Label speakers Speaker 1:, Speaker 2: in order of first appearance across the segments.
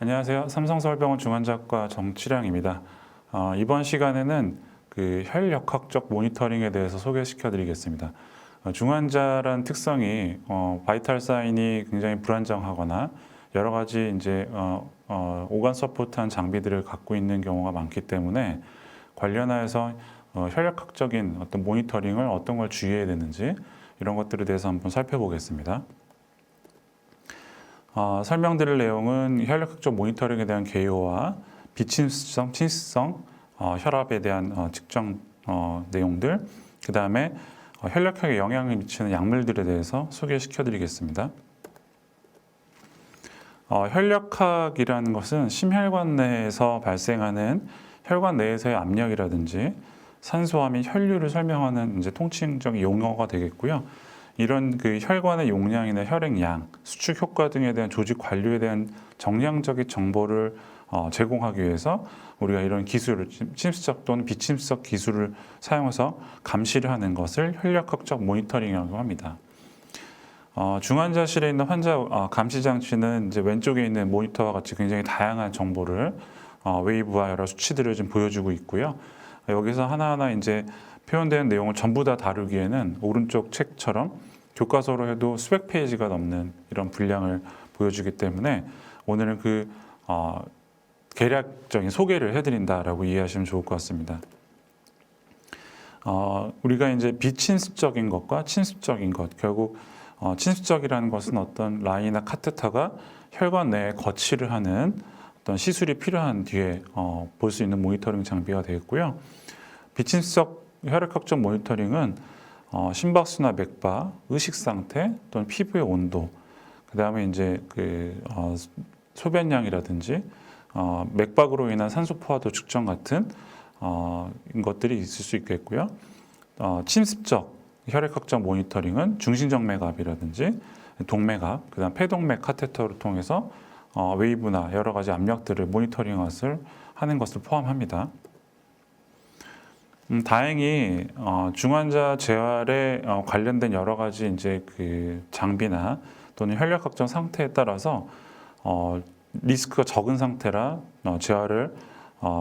Speaker 1: 안녕하세요. 삼성서울병원 중환자과 정치량입니다. 이번 시간에는 그 혈역학적 모니터링에 대해서 소개시켜 드리겠습니다. 중환자란 특성이 바이탈 사인이 굉장히 불안정하거나 여러 가지 이제 오간 서포트한 장비들을 갖고 있는 경우가 많기 때문에 관련하여서 혈역학적인 어떤 모니터링을 어떤 걸 주의해야 되는지 이런 것들에 대해서 한번 살펴보겠습니다. 설명드릴 내용은 혈액학적 모니터링에 대한 개요와 비침수성, 침수성 혈압에 대한 측정 내용들, 그 다음에 혈액학에 영향을 미치는 약물들에 대해서 소개시켜 드리겠습니다. 혈액학이라는 것은 심혈관 내에서 발생하는 혈관 내에서의 압력이라든지 산소와 및 혈류를 설명하는 이제 통칭적 용어가 되겠고요. 이런 그 혈관의 용량이나 혈액량, 수축 효과 등에 대한 조직 관리에 대한 정량적인 정보를 제공하기 위해서 우리가 이런 기술을 침수적 또는 비침수적 기술을 사용해서 감시를 하는 것을 혈액학적 모니터링이라고 합니다. 중환자실에 있는 환자 감시 장치는 이제 왼쪽에 있는 모니터와 같이 굉장히 다양한 정보를 웨이브와 여러 수치들을 좀 보여주고 있고요. 여기서 하나하나 이제 표현되는 내용을 전부 다 다루기에는 오른쪽 책처럼 교과서로 해도 수백 페이지가 넘는 이런 분량을 보여주기 때문에 오늘은 그 개략적인 소개를 해드린다라고 이해하시면 좋을 것 같습니다. 우리가 이제 비침습적인 것과 침습적인 것, 결국 침습적이라는 것은 어떤 라인이나 카테터가 혈관 내에 거치를 하는 어떤 시술이 필요한 뒤에 볼 수 있는 모니터링 장비가 되겠고요. 비침습적 혈액학적 모니터링은 심박수나 맥박, 의식 상태 또는 피부의 온도, 그 다음에 이제 그 소변량이라든지 맥박으로 인한 산소 포화도 측정 같은 것들이 있을 수 있겠고요. 침습적 혈액학적 모니터링은 중심정맥압이라든지 동맥압, 그다음 폐동맥 카테터를 통해서 웨이브나 여러 가지 압력들을 하는 것을 포함합니다. 다행히 중환자 재활에 관련된 여러 가지 이제 그 장비나 또는 혈액학적 상태에 따라서 리스크가 적은 상태라 재활을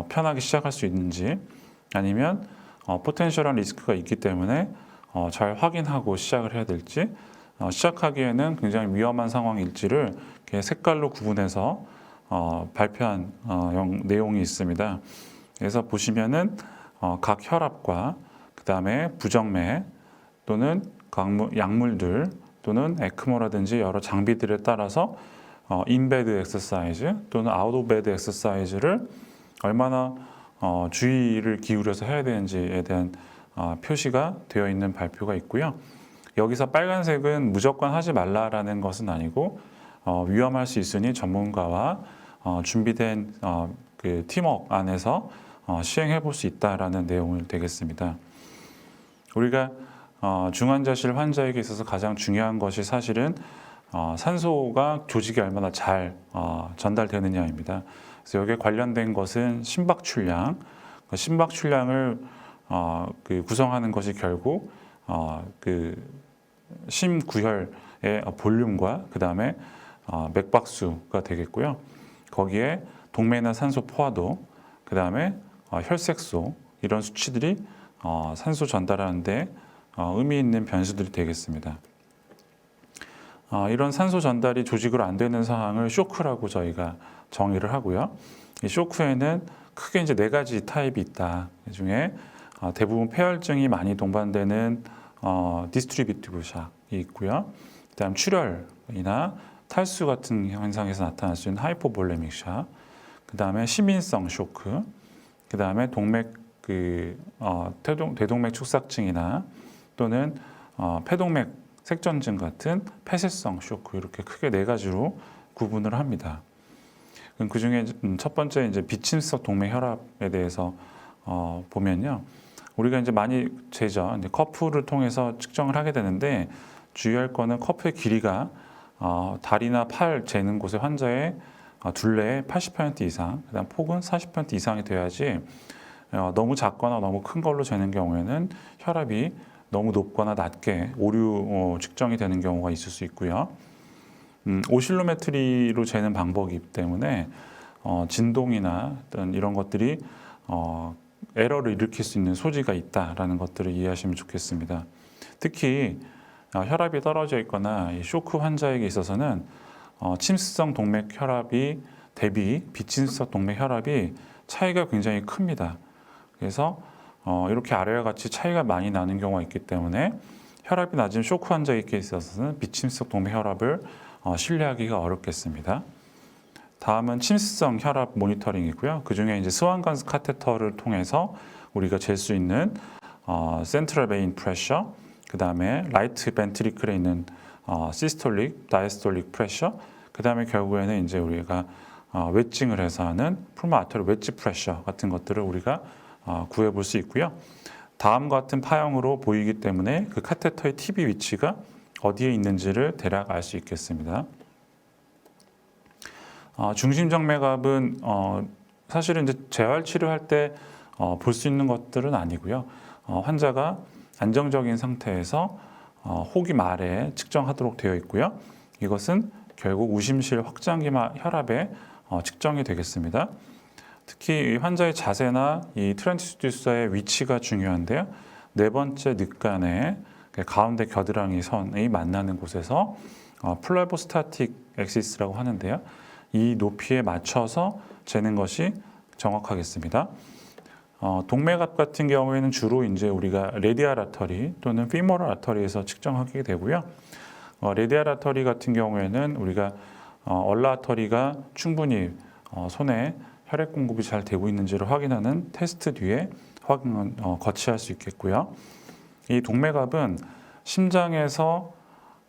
Speaker 1: 편하게 시작할 수 있는지, 아니면 포텐셜한 리스크가 있기 때문에 잘 확인하고 시작을 해야 될지, 시작하기에는 굉장히 위험한 상황일지를 이렇게 색깔로 구분해서 발표한 내용이 있습니다. 그래서 보시면은 각 혈압과 그 다음에 부정맥 또는 약물들 또는 에크모라든지 여러 장비들에 따라서 인베드 엑서사이즈 또는 아웃 오브 베드 엑서사이즈를 얼마나 주의를 기울여서 해야 되는지에 대한 표시가 되어 있는 발표가 있고요. 여기서 빨간색은 무조건 하지 말라라는 것은 아니고 위험할 수 있으니 전문가와 준비된 그 팀워크 안에서 시행해 볼 수 있다라는 내용을 되겠습니다. 우리가 중환자실 환자에게 있어서 가장 중요한 것이 사실은 산소가 조직에 얼마나 잘 전달되느냐입니다. 그래서 여기에 관련된 것은 심박 출량, 심박 출량을 그 구성하는 것이 결국 그 심구혈의 볼륨과 그 다음에 맥박수가 되겠고요. 거기에 동맥이나 산소 포화도, 그 다음에 혈색소, 이런 수치들이 산소 전달하는데 의미 있는 변수들이 되겠습니다. 이런 산소 전달이 조직으로 안 되는 상황을 쇼크라고 저희가 정의를 하고요. 이 쇼크에는 크게 이제 4가지 타입이 있다. 그 중에 대부분 폐혈증이 많이 동반되는 디스트리뷰티브 샥이 있고요. 그다음 출혈이나 탈수 같은 현상에서 나타날 수 있는 하이포볼레믹 샥, 그 다음에 시민성 쇼크, 그 다음에 대동맥 축삭증이나 또는 폐동맥 색전증 같은 폐쇄성 쇼크, 이렇게 크게 4가지로 구분을 합니다. 그 중에 첫 번째 이제 비침성 동맥 혈압에 대해서 보면요, 우리가 이제 많이 재죠. 이제 커프를 통해서 측정을 하게 되는데 주의할 거는 커프의 길이가 다리나 팔 재는 곳의 환자의 둘레의 80% 이상, 그다음 폭은 40% 이상이 돼야지 너무 작거나 너무 큰 걸로 재는 경우에는 혈압이 너무 높거나 낮게 오류 측정이 되는 경우가 있을 수 있고요. 오실로메트리로 재는 방법이기 때문에 진동이나 어떤 이런 것들이 에러를 일으킬 수 있는 소지가 있다라는 것들을 이해하시면 좋겠습니다. 특히 혈압이 떨어져 있거나 이 쇼크 환자에게 있어서는 침습성 동맥 혈압이 대비 비침습성 동맥 혈압이 차이가 굉장히 큽니다. 그래서 이렇게 아래와 같이 차이가 많이 나는 경우가 있기 때문에 혈압이 낮은 쇼크 환자에게 있어서는 비침습성 동맥 혈압을 신뢰하기가 어렵겠습니다. 다음은 침습성 혈압 모니터링이고요. 그 중에 이제 스완간스 카테터를 통해서 우리가 잴 수 있는 센트럴 베인 프레셔, 그 다음에 라이트 벤트리클에 있는 시스톨릭, 다이스톨릭 프레셔, 그 다음에 결국에는 이제 우리가 웨징을 해서 하는 풀모 아테리 웨지 프레셔 같은 것들을 우리가 구해볼 수 있고요. 다음과 같은 파형으로 보이기 때문에 그 카테터의 팁의 위치가 어디에 있는지를 대략 알 수 있겠습니다. 중심정맥압은 사실은 이제 재활 치료할 때 볼 수 있는 것들은 아니고요. 환자가 안정적인 상태에서 호기 말에 측정하도록 되어 있고요. 이것은 결국 우심실 확장기마 혈압에 측정이 되겠습니다. 특히 환자의 자세나 이 트랜스듀서의 위치가 중요한데요. 네 번째 늑간의 가운데 겨드랑이 선이 만나는 곳에서 플레보스타틱 엑시스라고 하는데요. 이 높이에 맞춰서 재는 것이 정확하겠습니다. 동맥압 같은 경우에는 주로 이제 우리가 레디알 아터리 또는 피모럴 아터리에서 측정하게 되고요. 레디알 아터리 같은 경우에는 우리가 얼라 아터리가 충분히 손에 혈액 공급이 잘 되고 있는지를 확인하는 테스트 뒤에 거치할 수 있겠고요. 이 동맥압은 심장에서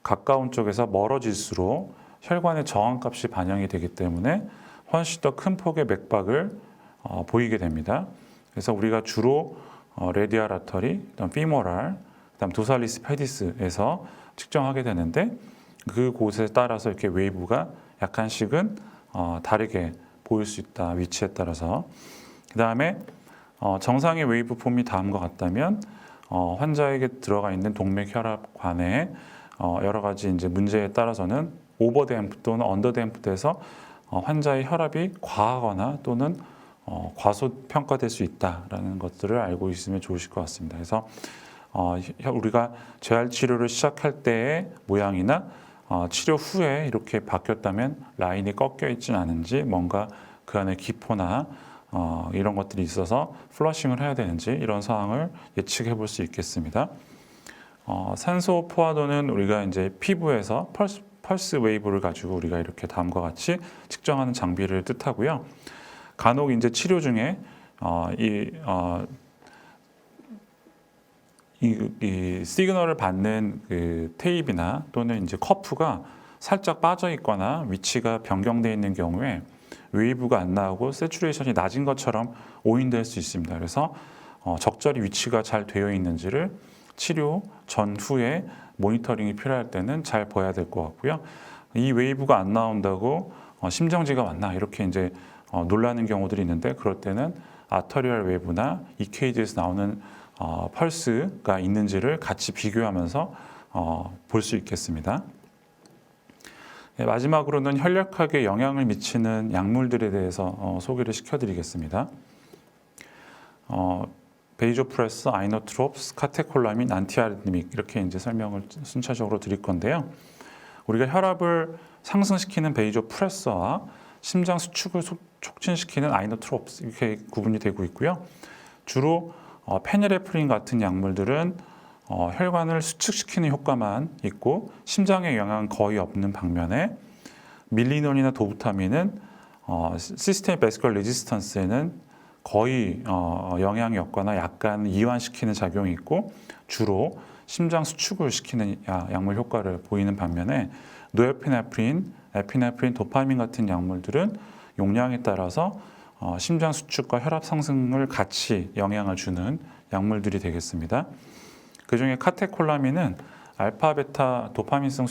Speaker 1: 가까운 쪽에서 멀어질수록 혈관의 저항값이 반영이 되기 때문에 훨씬 더 큰 폭의 맥박을 보이게 됩니다. 그래서 우리가 주로 레디알 아터리, 그다음 피모랄, 그다음 도살리스 페디스에서 측정하게 되는데 그곳에 따라서 이렇게 웨이브가 약간씩은 다르게 보일 수 있다. 위치에 따라서. 그다음에 정상의 웨이브 폼이 다음과 같다면 환자에게 들어가 있는 동맥 혈압관에 여러 가지 이제 문제에 따라서는 오버댐프 또는 언더댐프돼서 환자의 혈압이 과하거나 또는 과소평가될 수 있다라는 것들을 알고 있으면 좋으실 것 같습니다. 그래서 우리가 재활 치료를 시작할 때의 모양이나 치료 후에 이렇게 바뀌었다면 라인이 꺾여 있지는 않은지 뭔가 그 안에 기포나 이런 것들이 있어서 플러싱을 해야 되는지 이런 사항을 예측해 볼 수 있겠습니다. 산소 포화도는 우리가 이제 피부에서 펄스 웨이브를 가지고 우리가 이렇게 다음과 같이 측정하는 장비를 뜻하고요. 간혹 이제 치료 중에 이 시그널을 받는 그 테이프나 또는 이제 커프가 살짝 빠져 있거나 위치가 변경되어 있는 경우에 웨이브가 안 나오고 세츄레이션이 낮은 것처럼 오인될 수 있습니다. 그래서 적절히 위치가 잘 되어 있는지를 치료 전후에 모니터링이 필요할 때는 잘 봐야 될 것 같고요. 이 웨이브가 안 나온다고 심정지가 왔나 이렇게 이제 놀라는 경우들이 있는데 그럴 때는 아터리얼 웨이브나 EKG에서 나오는 펄스가 있는지를 같이 비교하면서 볼 수 있겠습니다. 마지막으로는 혈액학에 영향을 미치는 약물들에 대해서 소개를 시켜드리겠습니다. 베이조프레스, 아이노트롭스, 카테콜라민, 안티아리드믹 이렇게 이제 설명을 순차적으로 드릴 건데요. 우리가 혈압을 상승시키는 베이조프레스와 심장 수축을 촉진시키는 아이노트롭스 이렇게 구분이 되고 있고요. 주로 페니레프린 같은 약물들은 혈관을 수축시키는 효과만 있고 심장에 영향은 거의 없는 반면에 밀리논이나 도부타민은 시스템 베스컬 레지스턴스에는 거의 영향이 없거나 약간 이완시키는 작용이 있고 주로 심장 수축을 시키는 약물 효과를 보이는 반면에 노에피네프린, 에피네프린, 도파민 같은 약물들은 용량에 따라서 심장 수축과 혈압 상승을 같이 영향을 주는 약물들이 되겠습니다. 그중에 카테콜라민은 알파, 베타, 도파민성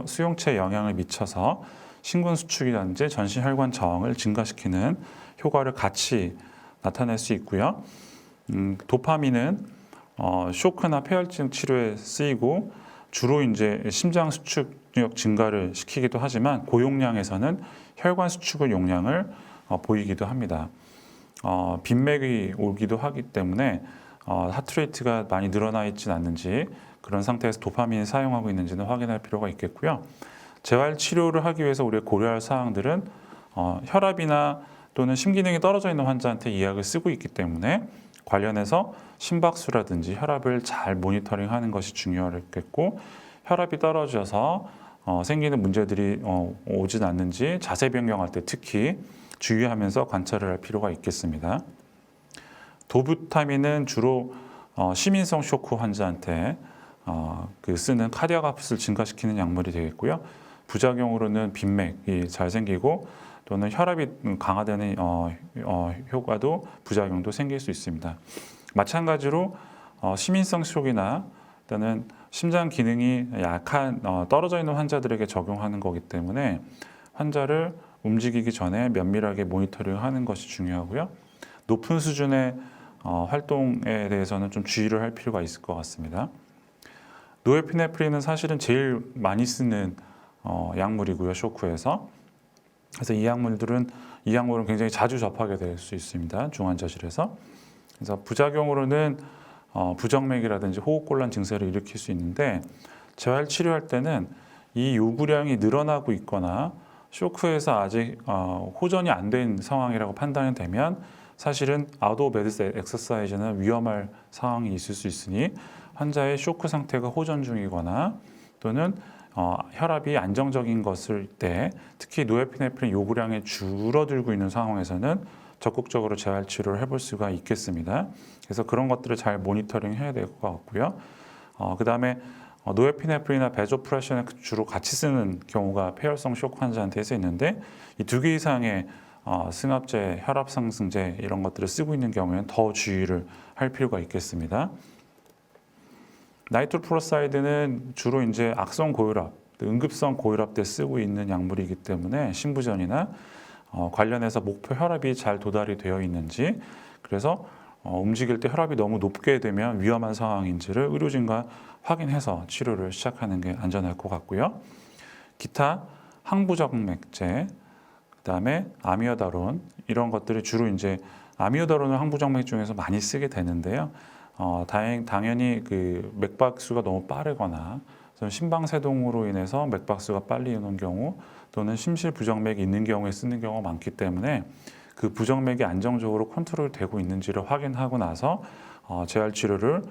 Speaker 1: 수용체에 영향을 미쳐서 심근 수축이라든지 전신 혈관 저항을 증가시키는 효과를 같이 나타낼 수 있고요. 도파민은 쇼크나 폐혈증 치료에 쓰이고 주로 이제 심장 수축 수축력 증가를 시키기도 하지만 고용량에서는 혈관 수축의 용량을 보이기도 합니다. 빈맥이 오기도 하기 때문에 하트레이트가 많이 늘어나 있지는 않는지 그런 상태에서 도파민을 사용하고 있는지는 확인할 필요가 있겠고요. 재활 치료를 하기 위해서 우리가 고려할 사항들은 혈압이나 또는 심기능이 떨어져 있는 환자한테 이 약을 쓰고 있기 때문에 관련해서 심박수라든지 혈압을 잘 모니터링하는 것이 중요하겠고 혈압이 떨어져서 생기는 문제들이 오진 않는지 자세 변경할 때 특히 주의하면서 관찰을 할 필요가 있겠습니다. 도부타민은 주로 시민성 쇼크 환자한테 쓰는 카디악 아웃풋을 증가시키는 약물이 되겠고요. 부작용으로는 빈맥이 잘 생기고 또는 혈압이 강화되는 효과도 부작용도 생길 수 있습니다. 마찬가지로 시민성 쇼크나 또는 심장 기능이 약한 떨어져 있는 환자들에게 적용하는 거기 때문에 환자를 움직이기 전에 면밀하게 모니터링하는 것이 중요하고요. 높은 수준의 활동에 대해서는 좀 주의를 할 필요가 있을 것 같습니다. 노에피네프린은 사실은 제일 많이 쓰는 약물이고요, 쇼크에서. 그래서 이 약물은 굉장히 자주 접하게 될 수 있습니다, 중환자실에서. 그래서 부작용으로는 부정맥이라든지 호흡곤란 증세를 일으킬 수 있는데 재활 치료할 때는 이 요구량이 늘어나고 있거나 쇼크에서 아직 호전이 안 된 상황이라고 판단이 되면 사실은 아웃 오브 베드 엑서사이즈는 위험할 상황이 있을 수 있으니 환자의 쇼크 상태가 호전 중이거나 또는 혈압이 안정적인 것일 때 특히 노에피네프린 요구량이 줄어들고 있는 상황에서는 적극적으로 재활 치료를 해볼 수가 있겠습니다. 그래서 그런 것들을 잘 모니터링 해야 될 것 같고요. 그 다음에 노에피네프린이나 베조프레신을 주로 같이 쓰는 경우가 폐혈성 쇼크 환자한테서 있는데 이 2개 이상의 승합제, 혈압 상승제 이런 것들을 쓰고 있는 경우에는 더 주의를 할 필요가 있겠습니다. 나이트로프로사이드는 주로 이제 악성 고혈압, 응급성 고혈압 때 쓰고 있는 약물이기 때문에 심부전이나 관련해서 목표 혈압이 잘 도달이 되어 있는지 그래서 움직일 때 혈압이 너무 높게 되면 위험한 상황인지를 의료진과 확인해서 치료를 시작하는 게 안전할 것 같고요. 기타 항부정맥제, 그다음에 아미오다론 이런 것들이 주로 이제 아미오다론을 항부정맥 중에서 많이 쓰게 되는데요. 당연히 그 맥박수가 너무 빠르거나 심방세동으로 인해서 맥박수가 빨리 오는 경우 또는 심실부정맥이 있는 경우에 쓰는 경우가 많기 때문에 그 부정맥이 안정적으로 컨트롤되고 있는지를 확인하고 나서 재활 치료를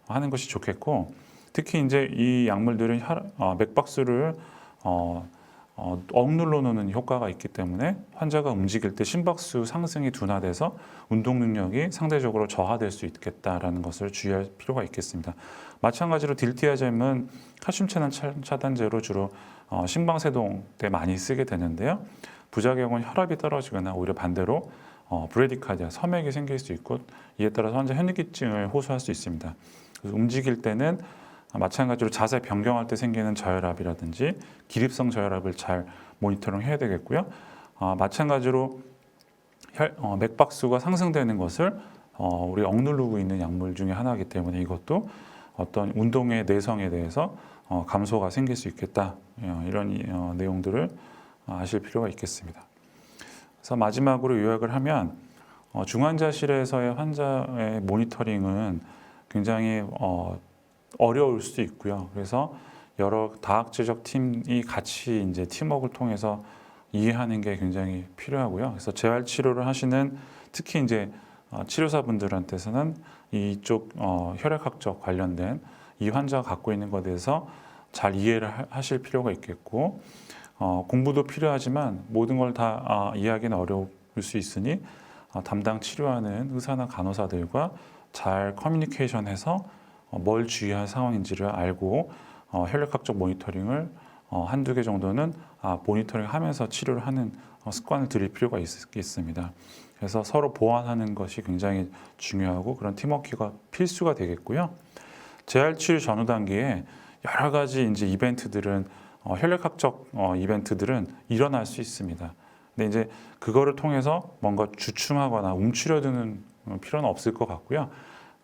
Speaker 1: 하는 것이 좋겠고 특히 이제 이 약물들은 맥박수를 억눌러 놓는 효과가 있기 때문에 환자가 움직일 때 심박수 상승이 둔화돼서 운동 능력이 상대적으로 저하될 수 있겠다라는 것을 주의할 필요가 있겠습니다. 마찬가지로 딜티아젬은 칼슘 채널 차단제로 주로 심방세동 때 많이 쓰게 되는데요. 부작용은 혈압이 떨어지거나 오히려 반대로 브레디카디아, 섬액이 생길 수 있고 이에 따라서 환자 현기증을 호소할 수 있습니다. 그래서 움직일 때는 마찬가지로 자세 변경할 때 생기는 저혈압이라든지 기립성 저혈압을 잘 모니터링 해야 되겠고요. 마찬가지로 맥박수가 상승되는 것을 우리 억누르고 있는 약물 중에 하나이기 때문에 이것도 어떤 운동의 내성에 대해서 감소가 생길 수 있겠다. 이런 내용들을 아실 필요가 있겠습니다. 그래서 마지막으로 요약을 하면 중환자실에서의 환자의 모니터링은 굉장히 어려울 수도 있고요. 그래서 여러 다학제적 팀이 같이 이제 팀워크를 통해서 이해하는 게 굉장히 필요하고요. 그래서 재활 치료를 하시는 특히 이제 치료사분들한테서는 이쪽 혈액학적 관련된 이 환자가 갖고 있는 것에 대해서 잘 이해를 하실 필요가 있겠고 공부도 필요하지만 모든 걸 다 이해하기는 어려울 수 있으니 담당 치료하는 의사나 간호사들과 잘 커뮤니케이션해서 뭘 주의할 상황인지를 알고 혈액학적 모니터링을 한두 개 정도는 모니터링 하면서 치료를 하는 습관을 들일 필요가 있겠습니다. 그래서 서로 보완하는 것이 굉장히 중요하고 그런 팀워크가 필수가 되겠고요. 재활 치료 전후 단계에 여러 가지 이제 이벤트들은 혈액학적 이벤트들은 일어날 수 있습니다. 근데 이제 그거를 통해서 뭔가 주춤하거나 움츠려드는 필요는 없을 것 같고요.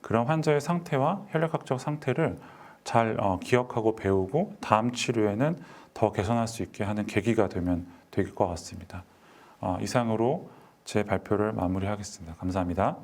Speaker 1: 그런 환자의 상태와 혈액학적 상태를 잘 기억하고 배우고 다음 치료에는 더 개선할 수 있게 하는 계기가 되면 될 것 같습니다. 이상으로 제 발표를 마무리하겠습니다. 감사합니다.